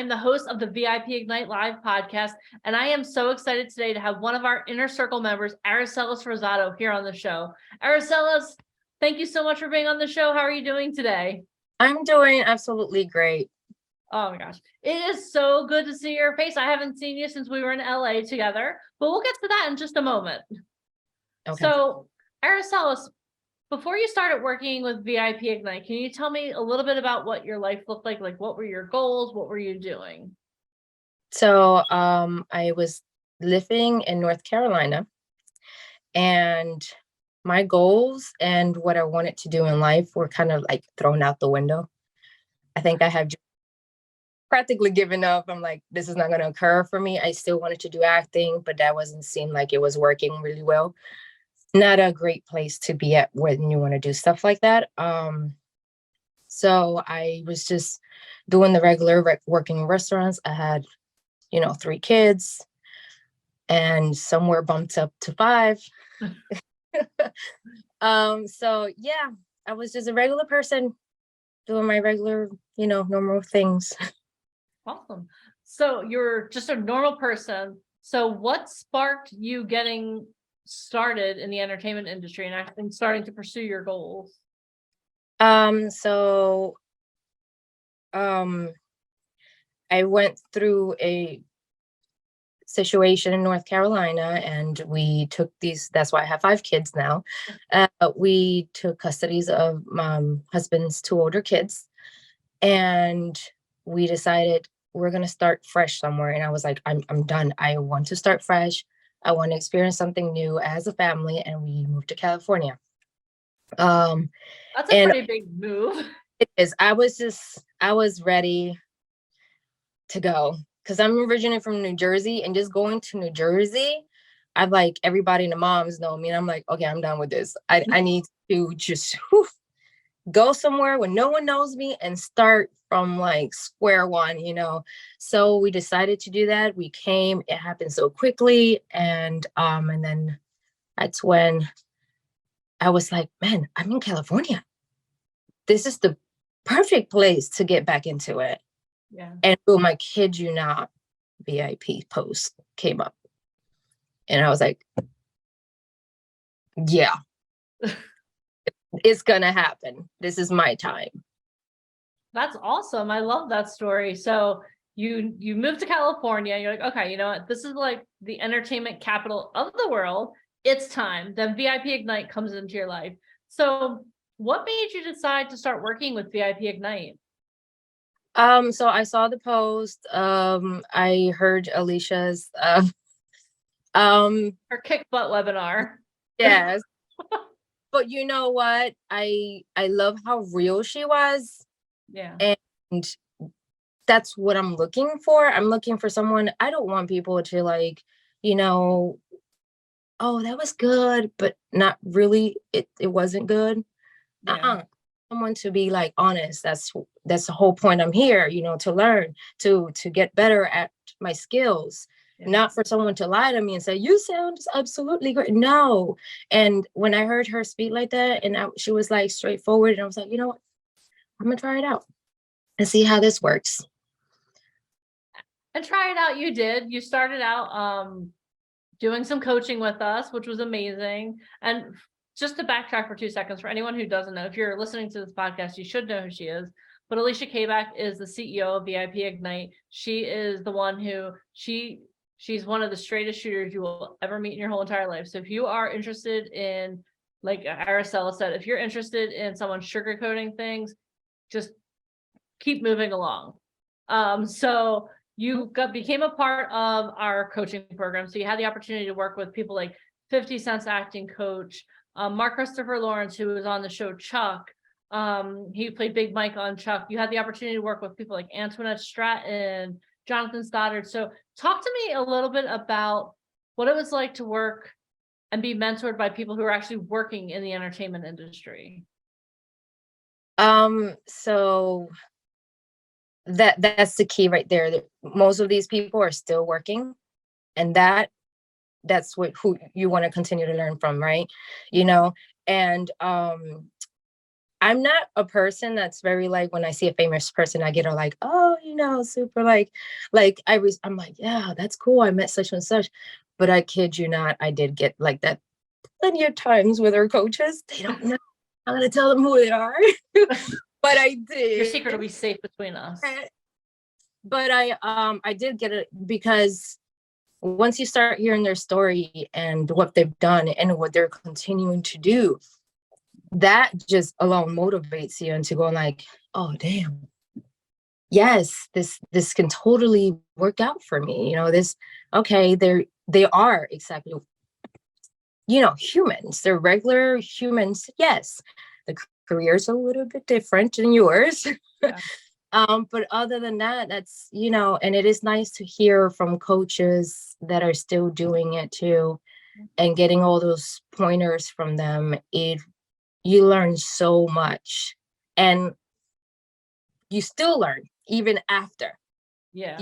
am the host of the VIP Ignite Live podcast, and I am so excited today to have one of our Inner Circle members, Aracelis Rosado, here on the show. Aracelis, thank you so much for being on the show. How are you doing today? I'm doing absolutely great. Oh my gosh. It is so good to see your face. I haven't seen you since we were in LA together, but we'll get to that in just a moment. Okay. So, Aracelis, before you started working with VIP Ignite, can you tell me a little bit about what your life looked like? Like, what were your goals? What were you doing? So I was living in North Carolina, and my goals and what I wanted to do in life were kind of like thrown out the window. I think I have practically given up. I'm like, this is not going to occur for me. I still wanted to do acting, but that wasn't seem like it was working really well. Not a great place to be at when you want to do stuff like that. So I was just doing the regular working in restaurants. I had, 3 kids, and somewhere bumped up to 5. So yeah, I was just a regular person doing my regular, normal things. Awesome. So you're just a normal person. So what sparked you getting started in the entertainment industry and actually starting to pursue your goals? So I went through a situation in North Carolina, and we took that's why I have 5 kids now. We took custodies of my husband's 2 older kids, and we decided we're going to start fresh somewhere. And I was like, I'm done. I want to start fresh. I want to experience something new as a family. And we moved to California. That's a pretty big move. It is. I was ready to go, because I'm originally from New Jersey, and just going to New Jersey, I've like everybody and the moms know me, and I'm like, okay, I'm done with this. I need to just go somewhere where no one knows me and start from like square one, So we decided to do that. We came, it happened so quickly. And then that's when I was like, man, I'm in California. This is the perfect place to get back into it. Yeah. And boom, I kid you not, VIP post came up. And I was like, yeah, it's going to happen. This is my time. That's awesome. I love that story. So you moved to California. You're like, okay, you know what? This is like the entertainment capital of the world. It's time. Then VIP Ignite comes into your life. So what made you decide to start working with VIP Ignite? So I saw the post. I heard Alicia's her kick butt webinar. Yes. But you know what? I love how real she was. Yeah. And that's what I'm looking for. I'm looking for someone. I don't want people to like, oh, that was good, but not really. It wasn't good. Yeah. Someone to be like honest. That's the whole point. I'm here, to learn, to get better at my skills. Yeah. Not for someone to lie to me and say, you sound absolutely great. No. And when I heard her speak like that, and she was like straightforward, and I was like, you know what? I'm gonna try it out and see how this works. And try it out. You did. You started out doing some coaching with us, which was amazing. And just to backtrack for 2 seconds, for anyone who doesn't know, if you're listening to this podcast, you should know who she is. But Alicia Kabak is the CEO of VIP Ignite. She is the one who she's one of the straightest shooters you will ever meet in your whole entire life. So if you are interested in, like Araceli said, if you're interested in someone sugarcoating things, just keep moving along. So you became a part of our coaching program. So you had the opportunity to work with people like 50 Cent's acting coach, Mark Christopher Lawrence, who was on the show Chuck. He played Big Mike on Chuck. You had the opportunity to work with people like Antoinette Stratton, Jonathan Stoddard. So talk to me a little bit about what it was like to work and be mentored by people who are actually working in the entertainment industry. So that's the key right there. Most of these people are still working, and that's who you want to continue to learn from, right? And I'm not a person that's very like when I see a famous person, I get all like, oh, super I'm like, yeah, that's cool. I met such and such. But I kid you not, I did get like that plenty of times with our coaches. They don't know. I'm gonna tell them who they are. But I Your did. secret will be safe between us. But I did get it because once you start hearing their story and what they've done and what they're continuing to do, that just alone motivates you into going like, oh damn, yes, this can totally work out for me. Okay, they are exactly, humans. They're regular humans. Yes, the career's a little bit different than yours. Yeah. But other than that, that's, and it is nice to hear from coaches that are still doing it too, and getting all those pointers from them. You learn so much, and you still learn even after. Yeah.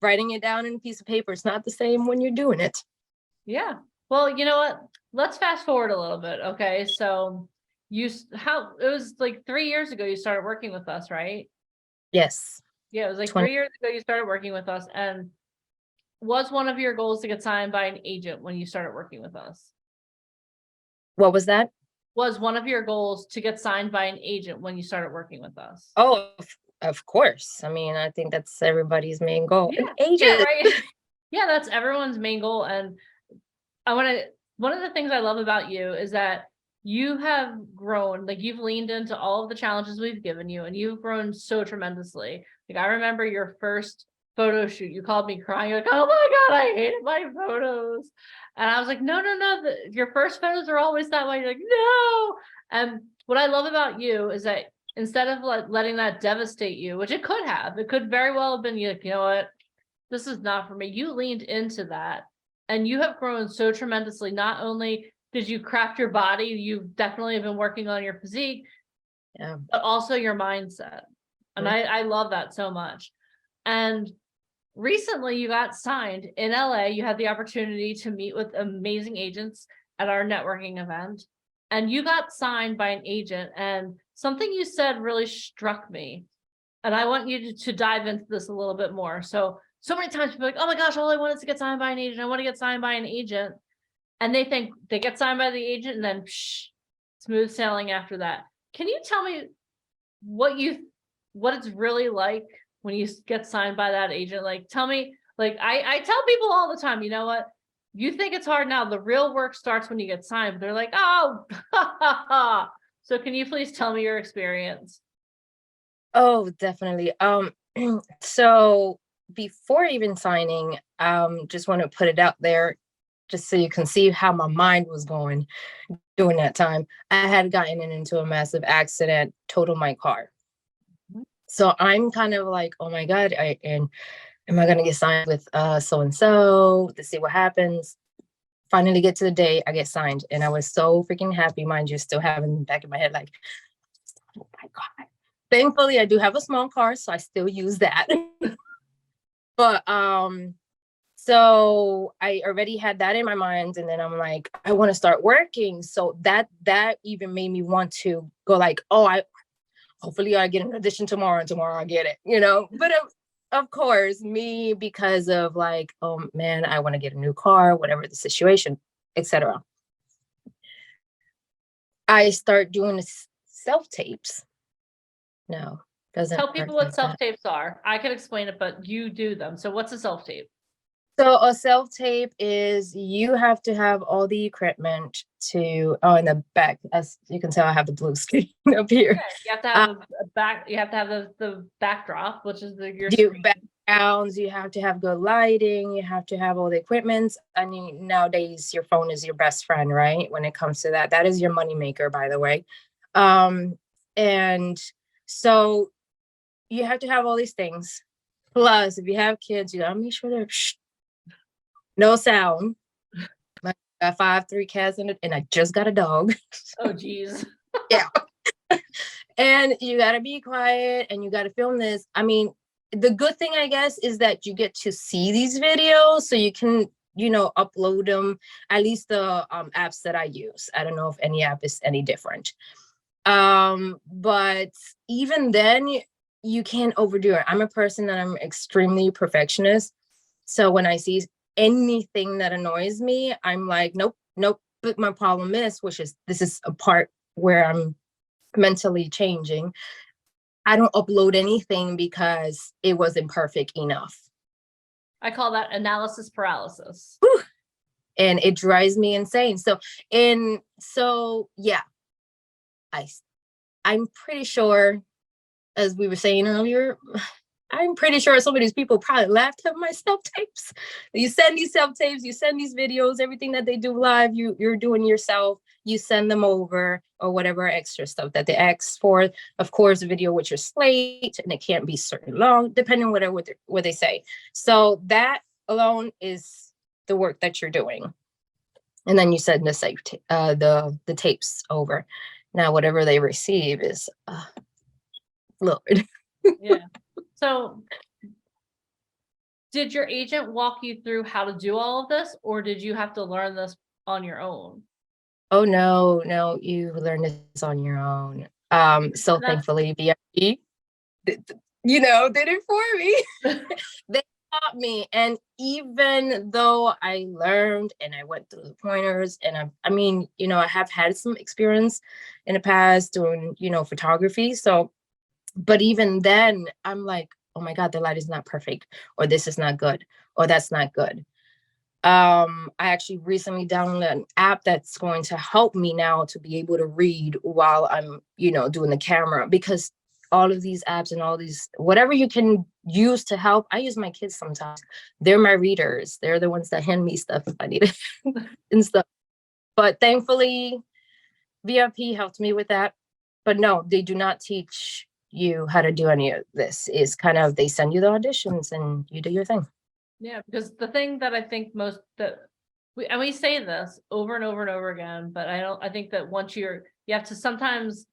Writing it down in a piece of paper is not the same when you're doing it. Yeah. Well, you know what? Let's fast forward a little bit. Okay. So it was like 3 years ago you started working with us, right? Yes. Yeah, it was like 20 3 years ago you started working with us. And was one of your goals to get signed by an agent when you started working with us? What was that? Was one of your goals to get signed by an agent when you started working with us? Oh, of course. I mean, I think that's everybody's main goal. Yeah. An agent. Yeah, right. Yeah, that's everyone's main goal. And one of the things I love about you is that you have grown, like you've leaned into all of the challenges we've given you, and you've grown so tremendously. Like I remember your first photo shoot, you called me crying, you're like, oh my God, I hated my photos. And I was like, no, your first photos are always that way. You're like, no. And what I love about you is that instead of like letting that devastate you, which it could very well have been, you like, you know what, this is not for me. You leaned into that. And you have grown so tremendously. Not only did you craft your body, you've definitely been working on your physique, Yeah. but also your mindset. And I love that so much. And recently you got signed in LA. You had the opportunity to meet with amazing agents at our networking event. And you got signed by an agent. And something you said really struck me. And I want you to dive into this a little bit more. So many times people are like, oh my gosh, all I want is to get signed by an agent. I want to get signed by an agent. And they think they get signed by the agent and then smooth sailing after that. Can you tell me what it's really like when you get signed by that agent? Like, tell me, like, I tell people all the time, you know what? You think it's hard now. The real work starts when you get signed. But they're like, oh, So can you please tell me your experience? Oh, definitely. So before even signing, just want to put it out there just so you can see how my mind was going during that time. I had gotten into a massive accident, totaled my car. So I'm kind of like, oh my God, am I gonna get signed with so and so to see what happens? Finally get to the day I get signed, and I was so freaking happy, mind you, still having in the back of my head, like, oh my God. Thankfully, I do have a small car, so I still use that. But so I already had that in my mind, and then I'm like, I want to start working. So that even made me want to go like, oh, hopefully I get an audition tomorrow, and tomorrow I get it, But of course, me, because of like, oh man, I want to get a new car, whatever the situation, etc. I start doing self-tapes. No, doesn't Tell people work what like that. self-tapes are. I can explain it, but you do them. So what's a self-tape? So a self-tape is you have to have all the equipment in the back. As you can tell, I have the blue screen up here. You have to have a back. You have to have the backdrop, which is your backgrounds. You have to have good lighting. You have to have all the equipment. I mean, nowadays your phone is your best friend, right? When it comes to that, that is your moneymaker, by the way. And so you have to have all these things. Plus, if you have kids, you gotta make sure they're no sound. I got 3 cats in it, and I just got a dog. Oh, geez. Yeah. And you got to be quiet, and you got to film this. I mean, the good thing, I guess, is that you get to see these videos, so you can, upload them. At least the apps that I use. I don't know if any app is any different. But even then, you can't overdo it. I'm a person that I'm extremely perfectionist. So when I see anything that annoys me, I'm like, nope, nope. But my problem is, which is this is a part where I'm mentally changing. I don't upload anything because it wasn't perfect enough. I call that analysis paralysis. Whew. And it drives me insane. So yeah, I I'm pretty sure, as we were saying earlier, I'm pretty sure some of these people probably laughed at my self-tapes. You send these self-tapes, you send these videos, everything that they do live, you're doing yourself, you send them over, or whatever extra stuff that they ask for. Of course, a video with your slate, and it can't be certain long, depending on what they say. So that alone is the work that you're doing. And then you send the tapes over. Now, whatever they receive is, Lord. Yeah. So did your agent walk you through how to do all of this, or did you have to learn this on your own? Oh no, you learn this on your own. So And that's thankfully, VIP, did it for me. They taught me, and even though I learned and I went through the pointers, and I mean, I have had some experience in the past doing, photography. So, but even then, I'm like, oh my God, the light is not perfect, or this is not good, or that's not good. I actually recently downloaded an app that's going to help me now to be able to read while I'm, doing the camera, because all of these apps and all these, whatever you can use to help, I use my kids sometimes. They're my readers. They're the ones that hand me stuff if I need it and stuff. But thankfully, VIP helped me with that. But no, they do not teach you how to do any of this. It's kind of, they send you the auditions and you do your thing. Yeah, because the thing that I think most that we say this over and over and over again, but I think that once you have to sometimes.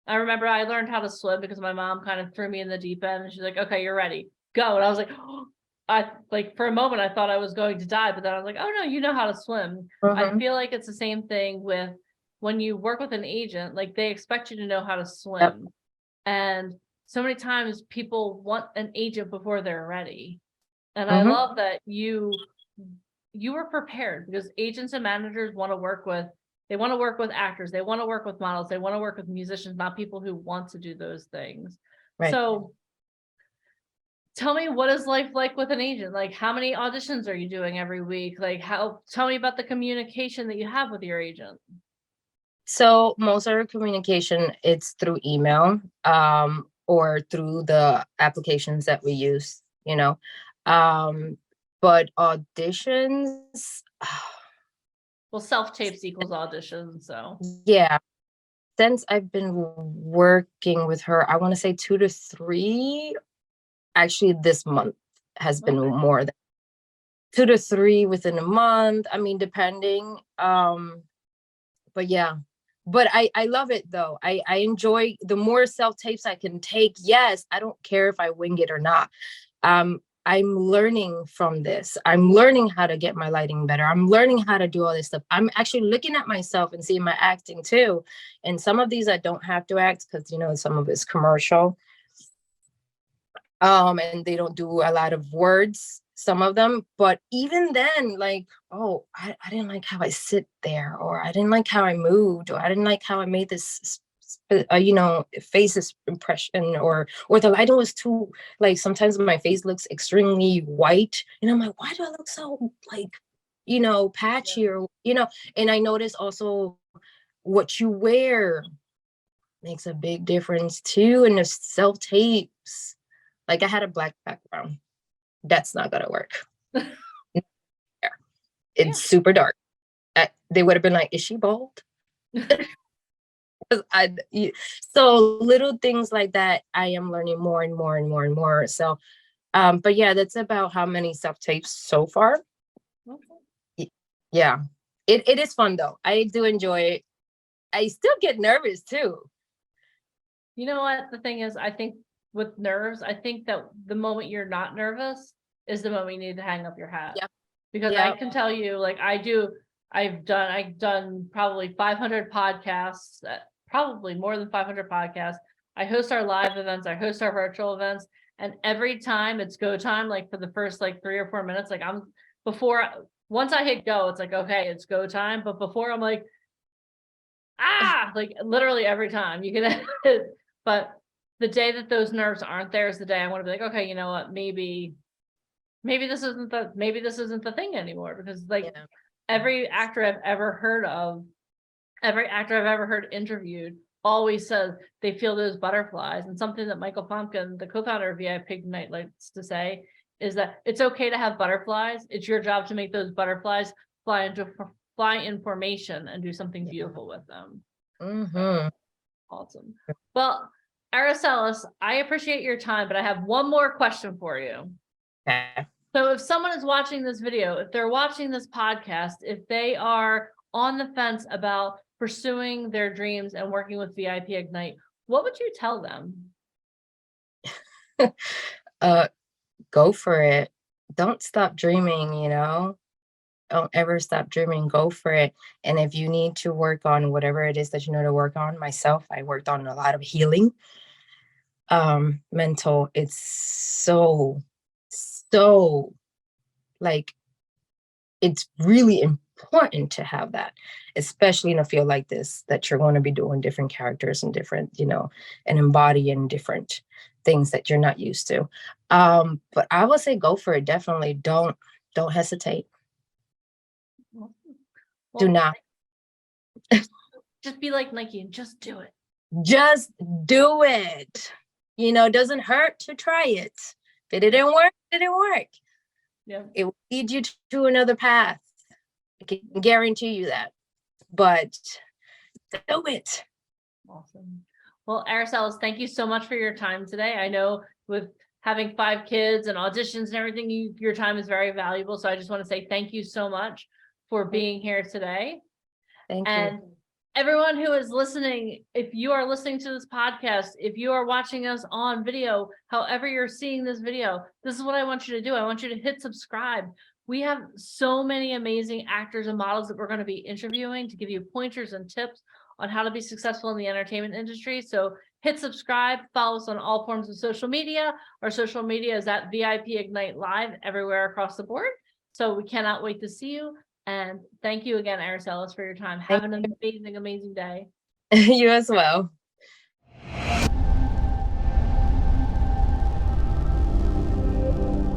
I remember I learned how to swim because my mom kind of threw me in the deep end, and she's like, okay, you're ready, go. And I was like, oh, I like for a moment I thought I was going to die, but then I was like, oh no, you know how to swim. I feel like it's the same thing with when you work with an agent, like they expect you to know how to swim. Yep. And so many times people want an agent before they're ready. And I love that you were prepared, because agents and managers want to work with, they want to work with actors, they want to work with models, they want to work with musicians, not people who want to do those things. Right. So tell me, what is life like with an agent? Like, how many auditions are you doing every week? Like, tell me about the communication that you have with your agent. So most of our communication, it's through email, or through the applications that we use, but auditions, Well, self-tapes equals auditions, so. yeah, since I've been working with her, I want to say 2 to 3. Actually, this month has been more than 2 to 3 within a month. I mean, depending. But yeah, but I love it though. I enjoy the more self tapes I can take. Yes, I don't care if I wing it or not. I'm learning from this. I'm learning how to get my lighting better. I'm learning how to do all this stuff. I'm actually looking at myself and seeing my acting too. And some of these I don't have to act because some of it's commercial. And they don't do a lot of words, some of them. But even then, like, oh, I didn't like how I sit there, or I didn't like how I moved, or I didn't like how I made this faces impression, or the lighting was too, like, sometimes my face looks extremely white, and I'm like, why do I look so, like, patchy, or and I notice also what you wear makes a big difference too in the self tapes. Like, I had a black background. That's not gonna work. It's super dark. They would have been like, is she bald? So little things like that, I am learning more and more and more and more. So, but yeah, that's about how many self tapes so far. Okay. Yeah, it is fun though. I do enjoy it. I still get nervous too. You know what? The thing is, I think with nerves, I think that the moment you're not nervous is the moment you need to hang up your hat. Yep. Because I can tell you, like I've done probably 500 podcasts probably more than 500 podcasts. I host our live events, I host our virtual events, and every time it's go time, like for the first like 3 or 4 minutes, like once I hit go, it's like, okay, it's go time. But before I'm like, like literally every time you can, but the day that those nerves aren't there is the day I want to be like, okay, you know what, maybe this isn't the thing anymore, because like Yeah. every actor I've ever heard interviewed always says they feel those butterflies. And something that Michael Pumpkin, the co-founder of VIP Ignite, likes to say is that it's okay to have butterflies. It's your job to make those butterflies fly in formation and do something beautiful with them. Mm-hmm. Awesome. Well, Aracelis, I appreciate your time, but I have one more question for you. Okay. So if someone is watching this video, if they're watching this podcast, if they are on the fence about pursuing their dreams and working with VIP Ignite, what would you tell them? Go for it. Don't stop dreaming, don't ever stop dreaming. Go for it. And if you need to work on whatever it is that you know to work on, myself, I worked on a lot of healing. Mental, it's so like, it's really important to have that, especially in a field like this, that you're going to be doing different characters and different, and embodying different things that you're not used to. But I would say go for it. Definitely don't hesitate. Well, Do not. just be like Nike and just do it. Just do it. It doesn't hurt to try it. If it didn't work, it didn't work. Yeah. It will lead you to another path. I can guarantee you that. But do it. Awesome. Well, Aracelis, thank you so much for your time today. I know with having 5 kids and auditions and everything, your time is very valuable. So I just want to say thank you so much for being here today. Thank And you. everyone who is listening, if you are listening to this podcast, if you are watching us on video, however you're seeing this video, this is what I want you to do. I want you to hit subscribe. We have so many amazing actors and models that we're going to be interviewing to give you pointers and tips on how to be successful in the entertainment industry. So hit subscribe, follow us on all forms of social media. Our social media is at VIP Ignite Live everywhere across the board. So we cannot wait to see you. And thank you again, Aracelis, for your time. Have an amazing, amazing day. You as well.